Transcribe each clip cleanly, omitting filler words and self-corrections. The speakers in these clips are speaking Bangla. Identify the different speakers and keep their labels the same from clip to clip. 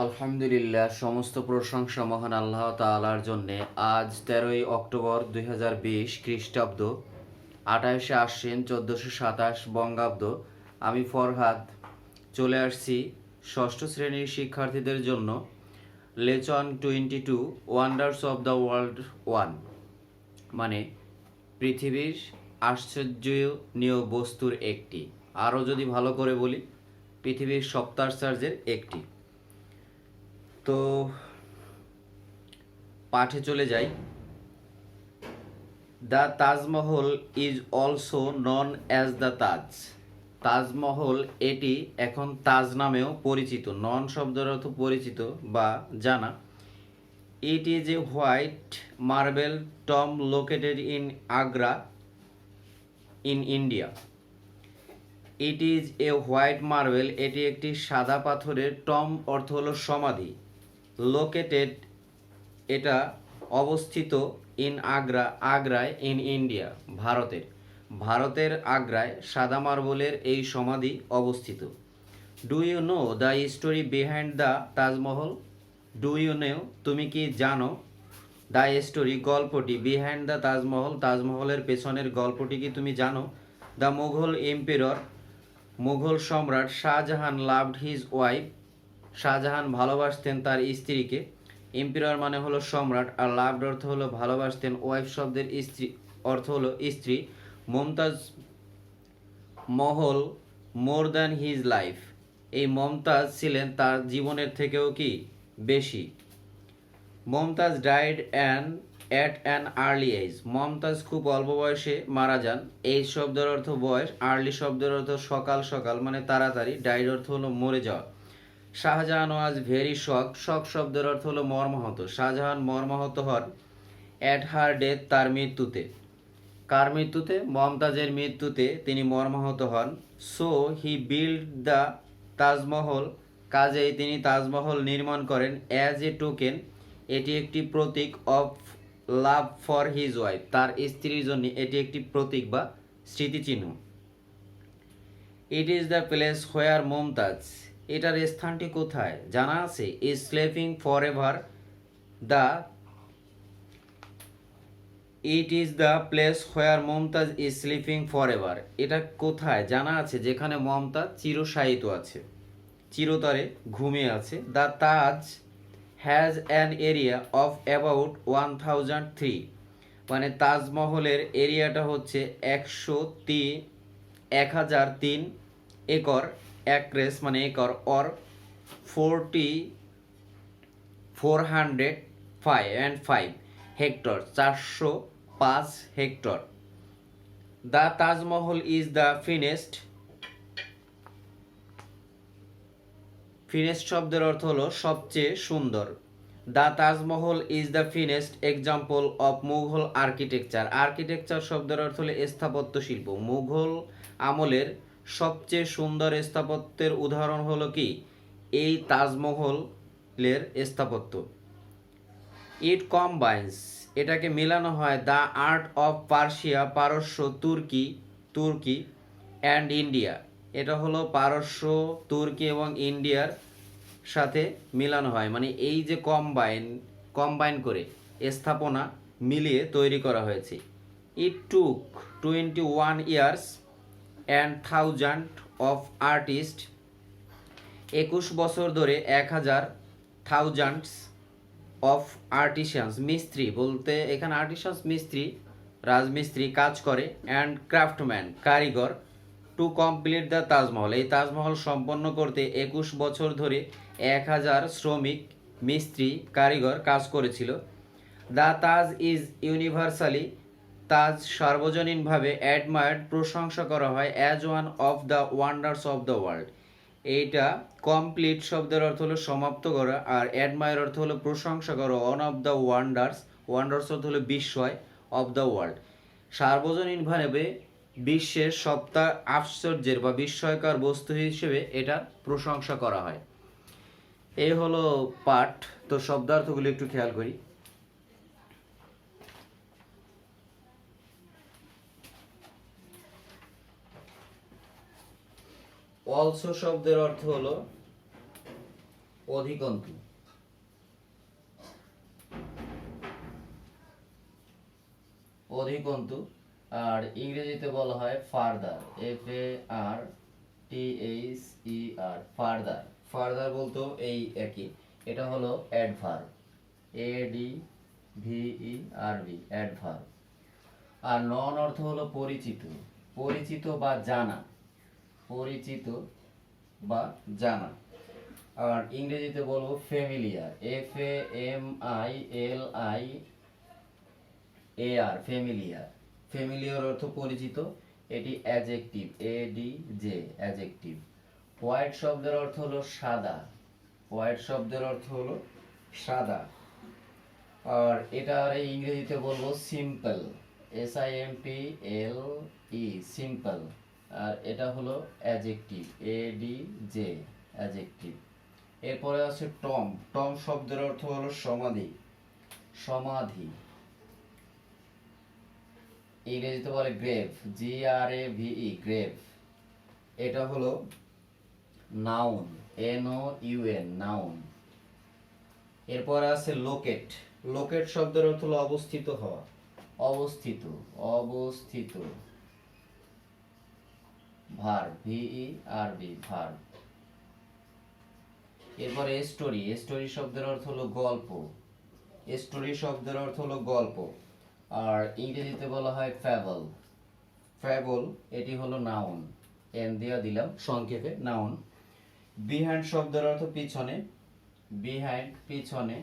Speaker 1: আলহামদুলিল্লাহ, সমস্ত প্রশংসা মহান আল্লাহ তাআলার জন্যে। আজ 13ই অক্টোবর 2020 খ্রিস্টাব্দ, 28শে আশ্বিন 1427 বঙ্গাব্দ। আমি ফরহাদ চলে আসছি ষষ্ঠ শ্রেণীর শিক্ষার্থীদের জন্য lesson 22 wonders of the world 1, মানে পৃথিবীর আশ্চর্যনীয় বস্তুর একটি। আরও যদি ভালো করে বলি, পৃথিবীর সপ্তাশ্চর্যের একটি। তো পাঠে চলে যাই। The Taj Mahal is also known as the Taj. Taj Mahal এটি এখন তাজ নামেও পরিচিত। নন শব্দের অর্থ পরিচিত বা জানা। It is a white marble Tom located in Agra in India. It is a white marble, এটি একটি সাদা পাথরের, টম অর্থ হলো সমাধি, লোকেটেড এটা অবস্থিত, ইন আগ্রা আগ্রায়, ইন ইন্ডিয়া ভারতের আগ্রায় সাদা মার্বেলের এই সমাধি অবস্থিত। Do you know the story behind the Taj Mahal? Do you know, তুমি কি জানো? দ্য স্টোরি, গল্পটি, বিহাইন্ড দ্য তাজমহল, তাজমহলের পেছনের গল্পটি কি তুমি জানো? দ্য মুঘল এম্পিরর, মুঘল সম্রাট Shah Jahan loved his wife, Shah Jahan ভালোবাসতেন তার স্ত্রীকে। এম্পিরর মানে হলো সম্রাট, আর লাভড অর্থ হলো ভালোবাসতেন, ওয়াইফ শব্দের স্ত্রী অর্থ হলো স্ত্রী। Mumtaz Mahal more than his life, এই মমতাজ ছিলেন তার জীবনের থেকেও কি বেশি। Mumtaz died at an early age, Mumtaz খুব অল্প বয়সে মারা যান। এজ শব্দের অর্থ বয়স, আর্লি শব্দের অর্থ সকাল সকাল মানে তাড়াতাড়ি, ডাইড অর্থ হলো মরে যাওয়া। শাহজাহান ওয়াজ ভেরি শক শব্দের অর্থ হলো মর্মাহত, শাহজাহান মর্মাহত হন। অ্যাট হার ডেথ, তার মৃত্যুতে। কার মৃত্যুতে? মমতাজের মৃত্যুতে তিনি মর্মাহত হন। So he build the Taj Mahal, কাজেই তিনি তাজমহল নির্মাণ করেন। অ্যাজ এ টোকেন, এটি একটি প্রতীক, of love for his wife, তার স্ত্রীর জন্য এটি একটি প্রতীক বা স্মৃতিচিহ্ন। It is the place where Mumtaz, এটার স্থানটি কোথায় জানা আছে? Is sleeping for ever the, it is the place where Mumtaz is sleeping for ever, এটা কোথায় জানা আছে? যেখানে মমতাজ চিরশায়িত আছে, চিরতরে ঘুমিয়ে আছে। The Taj has an area of about 1003, মানে তাজমহলের এরিয়াটা হচ্ছে 1003 একর, একরেস মানে acre, or 405 hectare, 405 hectare. The Taj Mahal is the finest শব্দের অর্থ হলো সবচেয়ে সুন্দর। The Taj Mahal is the finest example of Mughal architecture শব্দের অর্থ হলো স্থাপত্য শিল্প। মুঘল আমলের সবচেয়ে সুন্দর স্থাপত্যের উদাহরণ হলো কি? এই তাজমহলের স্থাপত্য। ইট কম্বাইন্স, এটাকে মেলানো হয়, দ্য আর্ট অফ পার্সিয়া, পারস্য, তুর্কি অ্যান্ড ইন্ডিয়া, এটা হলো পারস্য, তুর্কি এবং ইন্ডিয়ার সাথে মিলানো হয়, মানে এই যে কম্বাইন করে স্থাপনা মিলিয়ে তৈরি করা হয়েছে। ইট টুক 21 years and thousand of artist, 21 বছর ধরে 1000 থাউজেন্ডস অফ আর্টিসানস, মিস্ত্রি বলতে এখানে আর্টিসানস মিস্ত্রি, রাজমিস্ত্রি কাজ করে, অ্যান্ড ক্রাফটম্যান কারিগর, টু কমপ্লিট দ্য তাজমহল, এই তাজমহল সম্পন্ন করতে 21 বছর ধরে 1000 শ্রমিক, মিস্ত্রি, কারিগর কাজ করেছিল। The Taj is universally, Taj সার্বজনীনভাবে অ্যাডমায়ার্ড প্রশংসা করা হয়, as one of the wonders of the world, এইটা কমপ্লিট শব্দের অর্থ হলো সমাপ্ত করা, আর অ্যাডমায়ার অর্থ হলো প্রশংসা করা, ওয়ান অফ দ্য ওয়ান্ডার্স অর্থ হলো বিস্ময়, অফ দ্য ওয়ার্ল্ড সার্বজনীনভাবে বিশ্বের সপ্তাহ আশ্চর্যের বা বিস্ময়কর বস্তু হিসেবে এটা প্রশংসা করা হয়। এই হলো পাঠ। তো শব্দার্থগুলো একটু খেয়াল করি। অলসো শব্দের অর্থ হলো অধিকন্তু। অধিকন্তু। আর ইংরেজিতে বলা হয় ফার্দার, FARTHER, ফার্দার। ফার্দার বলতেও এই একই, এটা হলো অ্যাডভার্ব, ADVERB, অ্যাডভার্ব। আর নন অর্থ হলো পরিচিত, পরিচিত বা জানা, পরিচিত বা জানা। আর ইংরেজিতে বলবো ফ্যামিলিয়ার, FAMILIAR, ফ্যামিলিয়ার। ফ্যামিলিয়ার অর্থ পরিচিত, এটি অ্যাডজেক্টিভ, ADJ, অ্যাডজেক্টিভ। হোয়াইট শব্দের অর্থ হলো সাদা, হোয়াইট শব্দের অর্থ হলো সাদা। আর এটা আর ইংরেজিতে বলবো সিম্পল, SIMPLE, সিম্পল। আর এটা হলো অ্যাডজেক্টিভ, ADJ, অ্যাডজেক্টিভ। এরপরে আছে টম, টম শব্দের অর্থ হলো সমাধি, সমাধি। ইংরেজিতে বলে গ্রেভ, GRAVE, গ্রেভ। এটা হলো নাউন, NOUN, নাউন। এরপর আছে লোকেট, লোকেট শব্দের অর্থ হলো অবস্থিত হওয়া, অবস্থিত, অবস্থিত। Verb, VERB, verb. এরপরে স্টোরি, স্টোরি শব্দের অর্থ হলো গল্প, স্টোরি শব্দের অর্থ হলো গল্প। আর ইংরেজিতে বলা হয় ফ্যাবল, ফ্যাবল, এটি হলো নাউন, এন দিয়ে দিলাম সংক্ষেপে, নাউন। বিহাইন্ড শব্দের অর্থ পিছনে, বিহাইন্ড, পিছনে।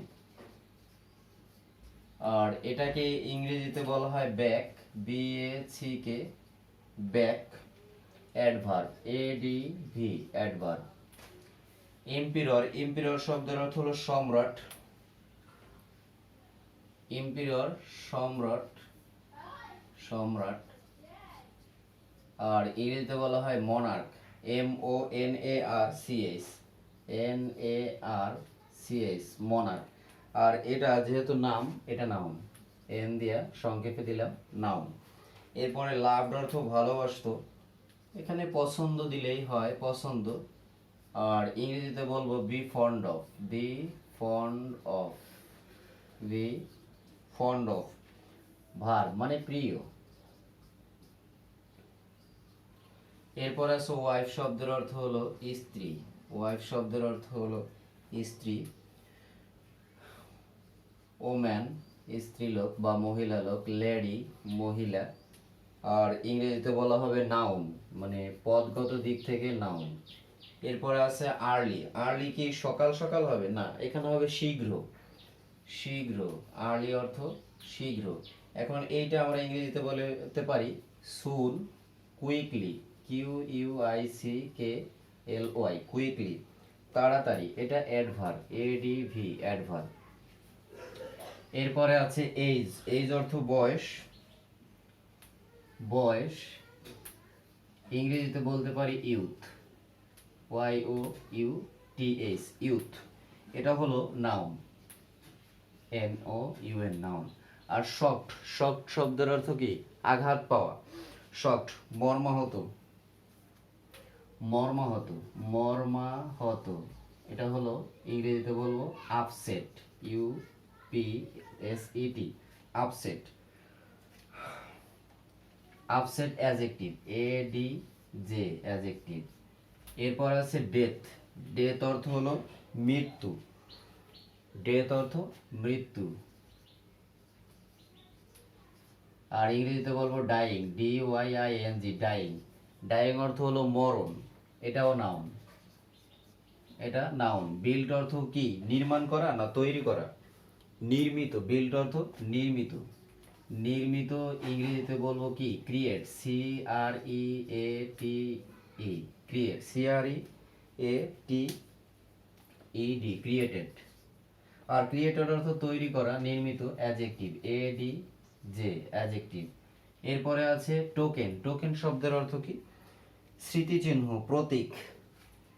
Speaker 1: আর এটাকে ইংরেজিতে বলা হয় back, BACK, back. Adverb, ADV, adverb. Emperor, emperor শব্দের অর্থ হলো সম্রাট, এম্পিরর, সম্রাট, সম্রাট। আর ইংরেজিতে বলা হয় মনার্ক, MONARCH, মনার্ক। আর এটা যেহেতু নাম, এটা নাউন, এন দিয়া সংক্ষেপে দিলাম নাউন। এরপরে লাভড অর্থ ভালোবাসতো, এখানে পছন্দ দিলেই হয়, পছন্দ। আর ইংরেজিতে বলবো be fond of, be fond of, be fond of, ভার মানে প্রিয়। এরপর আছে ওয়াইফ শব্দের অর্থ হলো স্ত্রী, ওয়াইফ শব্দের অর্থ হলো স্ত্রী। ওম্যান, স্ত্রীলোক বা মহিলা লোক, লেডি, মহিলা। আর ইংরেজিতে বলা হবে নাউন, মানে পদগত দিক থেকে নাউন। এরপরে আছে আর্লি, আর্লি কি সকাল সকাল হবে না, এখানে হবে শীঘ্র, শীঘ্র। আর্লি অর্থ শীঘ্র। এখন এইটা আমরা ইংরেজিতে বলতে পারি সুন, কুইকলি, QUICKLY, কুইকলি, তাড়াতাড়ি, এটা অ্যাডভার্ব, ADV, অ্যাডভার্ব। এরপরে আছে এজ, এজ অর্থ বয়স, বয়স। ইংরেজিতে বলতে পারি ইউথ, YOUTH, ইউথ। এটা হলো নাউন, NOUN, নাউন। আর শক্ট, শক্ট শব্দের অর্থ কি আঘাত পাওয়া, শক্ট, মর্মাহত, মর্মাহত, মর্মাহত। এটা হলো ইংরেজিতে বলবো upset, UPSET, upset. Upset adjective, ADJ, adjective. এরপর আছে ডেথ, ডেথ অর্থ হলো মৃত্যু, ডেথ অর্থ মৃত্যু। আর ইংরেজিতে বলবো ডাইং, DYING, ডাইং, ডাইং অর্থ হলো মরণ, এটাও নাউন, এটা নাউন। বিল্ড অর্থ কি নির্মাণ করা না তৈরি করা, নির্মিত, বিল্ড অর্থ নির্মিত, নির্মিত। ইংরেজিতে বলবো কি create, CREATE, create, CREATED, created. আর ক্রিয়েটেড অর্থ তৈরি করা, নির্মিত, অ্যাডজেক্টিভ, ADJ, অ্যাডজেক্টিভ। এরপরে আছে টোকেন, টোকেন শব্দের অর্থ কি স্মৃতিচিহ্ন, প্রতীক,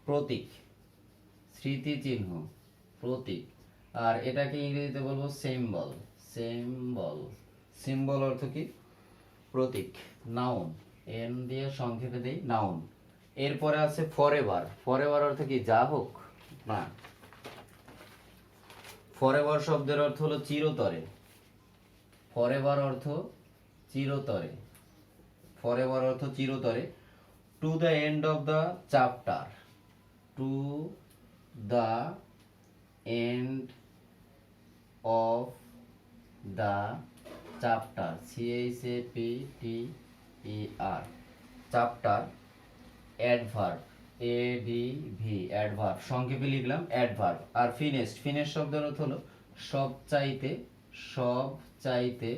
Speaker 1: প্রতীক, স্মৃতিচিহ্ন, প্রতীক। আর এটাকে ইংরেজিতে বলবো সিম্বল, সিম্বল, সিম্বল অর্থ কি প্রতীক, নাউন, এন দিয়ে সংক্ষেপে দেই নাউন। এরপরে আছে ফরএভার, ফরএভার অর্থ কি যা হোক না, ফরএভার শব্দের অর্থ হলো চিরতরে। ফরএভার অর্থ চিরতরে। ফরএভার অর্থ চিরতরে। To the end of the chapter. To the end of the chapter. CHAPTER। Chapter. Adverb. ADV। Adverb সংক্ষেপে লিখলাম অ্যাডভার্ব। আর ফিনেস্ট। ফিনেস্ট শব্দের অর্থ হলো সবচাইতে, সবচাইতে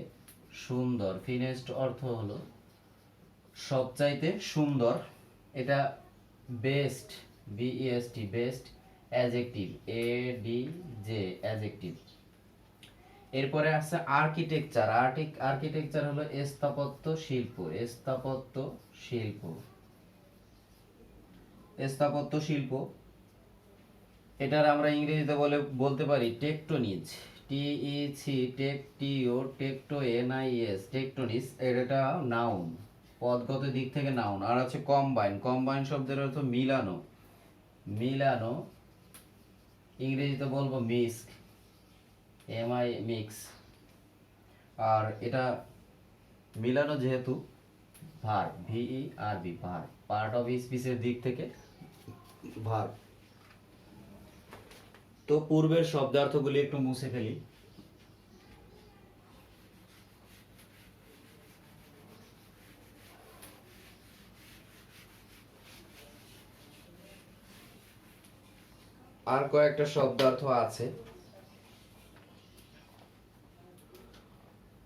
Speaker 1: সুন্দর। ফিনেস্ট অর্থ হলো সবচাইতে সুন্দর। এটা best. BEST। Best adjective. ADJ adjective. এরপরে আছে আর্কিটেকচার। আর্কিটেকচার হলো স্থাপত্য শিল্প। স্থাপত্য শিল্প। স্থাপত্য শিল্প। এটার আমরা ইংরেজিতে বলতে পারি টেকটোনিজ। TEC। টেকটোনিস। টেকটোনিস এটা নাউন, পদগত দিক থেকে নাউন। আর আছে কম্বাইন। কম্বাইন শব্দের অর্থ মিলানো। মিলানো, ইংরেজিতে বলবো মিক্স। মিক্স। আর এটা মিলানো যেহেতু verb. VERB verb. Part of স্পিচের দিক থেকে ভার্ব। তো পূর্বের শব্দার্থগুলি একটু মুছে ফেলি। আর কয়েকটা শব্দার্থ আছে।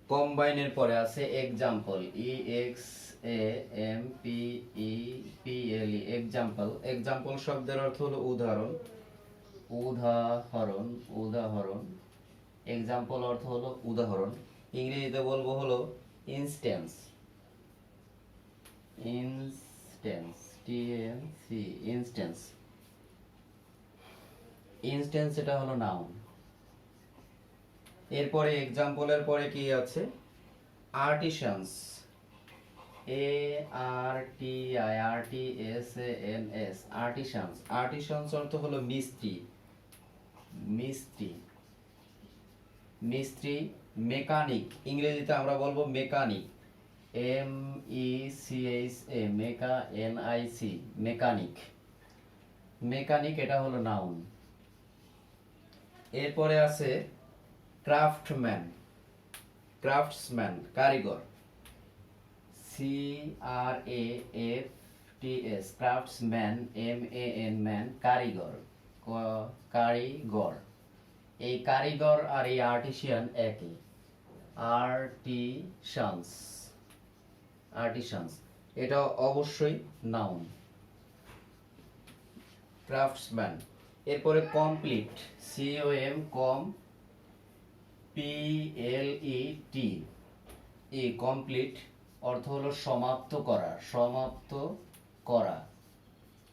Speaker 1: কম্বাইনের পরে আছে এক্সাম্পল। EXAMPLE। এক্সাম্পল। এক্সাম্পল শব্দের অর্থ হলো উদাহরণ। উদাহরণ। উদাহরণ। এক্সাম্পল অর্থ হলো উদাহরণ। ইংরেজিতে বলবো হলো instance. Instance. TNC। Instance. Instance এটা হলো নাউন। এরপরে এক্সাম্পলের পরে কি আছে? আর্টিসানস। ARTISANS। আর্টিসানস। আর্টিসানস অর্থ হলো মিস্ত্রি। মিস্ত্রি। মিস্ত্রি। মেকানিক। ইংরেজিতে আমরা বলবো mechanic. MECHA। NIC। Mechanic. Mechanic এটা হলো নাউন। এরপরে আছে ক্রাফটম্যান। ক্রাফটসম্যান কারিগর। CRAFTS। ক্রাফটসম্যান। MAN ম্যান কারিগর। কারিগর। এই কারিগর আর এই আর্টিসিয়ান একই। আর্টিসানস। আর্টিসানস এটা অবশ্যই নাউন। ক্রাফটসম্যান। এরপরে কমপ্লিট। COMPLET। এই কমপ্লিট অর্থ হলো সমাপ্ত করা। সমাপ্ত করা।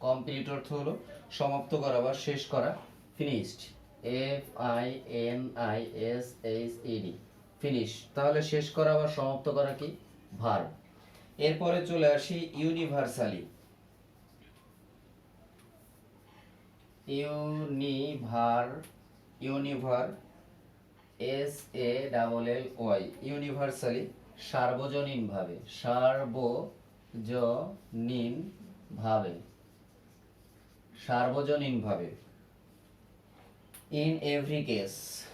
Speaker 1: কমপ্লিট অর্থ হলো সমাপ্ত করা বা শেষ করা। ফিনিশড। FINISHED। ফিনিশ। তাহলে শেষ করা বা সমাপ্ত করা কি? ভার্ব। এরপরে চলে আসি ইউনিভার্সালি। ইউনিভার SALLY। ইউনিভার্সালি সার্বজনীন ভাবে। সার্বজনীন ভাবে। সার্বজনীন ভাবে। In every case.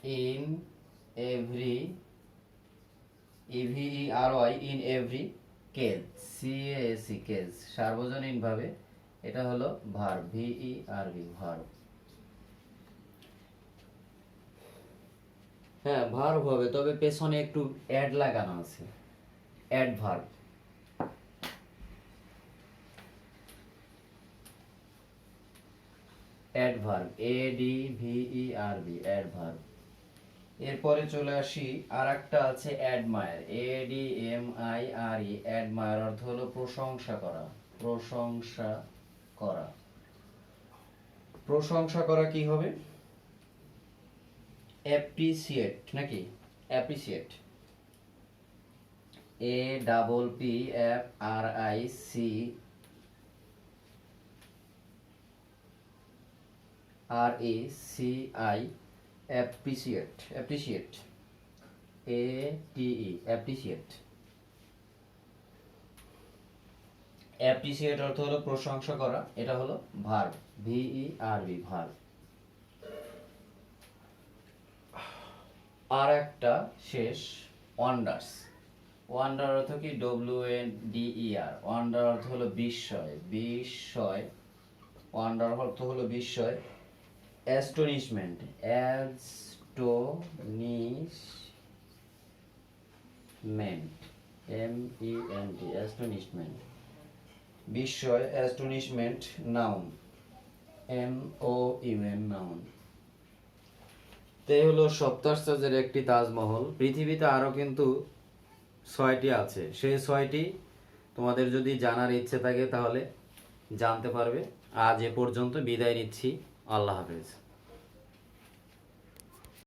Speaker 1: In every EVERY। In every case. CASE case. সার্বজনীন ভাবে এটা হলো ভার্ব। VERB verb. হ্যাঁ ভার্ব হবে, তবে পেছনে একটু অ্যাড লাগানো আছে। অ্যাডভার্ব। অ্যাডভার্ব। ADVERB adverb. এরপরে চলে আসি আর একটা আছে অ্যাডমায়ার। ADMIRE অ্যাডমায়ার অর্থ হলো প্রশংসা করা। প্রশংসা করা। প্রশংসা করা কি হবে? অ্যাপ্রিসিয়েট নাকি? অ্যাপ্রিসিয়েট। APPRICIATE অ্যাপ্রিসিয়েট, এ টি ই, অ্যাপ্রিসিয়েট। অ্যাপ্রিসিয়েট অর্থ হলো প্রশংসা করা, এটা হলো ভার্ব, VERB, ভার্ব। আর একটা শেষ, ওয়ান্ডার্স। ওয়ান্ডার অর্থ কি? WNDER, ওয়ান্ডার অর্থ হলো বিস্ময়, ওয়ান্ডার অর্থ হলো বিস্ময়। অ্যাস্টোনিশমেন্ট, MENT, অ্যাস্টোনিশমেন্ট, বিস্ময়, অ্যাস্টোনিশমেন্ট। Noun, NOUN, noun. তাই হলো সপ্তাশ্চর্যের একটি তাজমহল। পৃথিবীতে আরও কিন্তু 6টি আছে, সেই 6টি তোমাদের যদি জানার ইচ্ছে থাকে তাহলে জানতে পারবে। আজ এ পর্যন্ত বিদায় নিচ্ছি, আল্লাহ হাফেজ।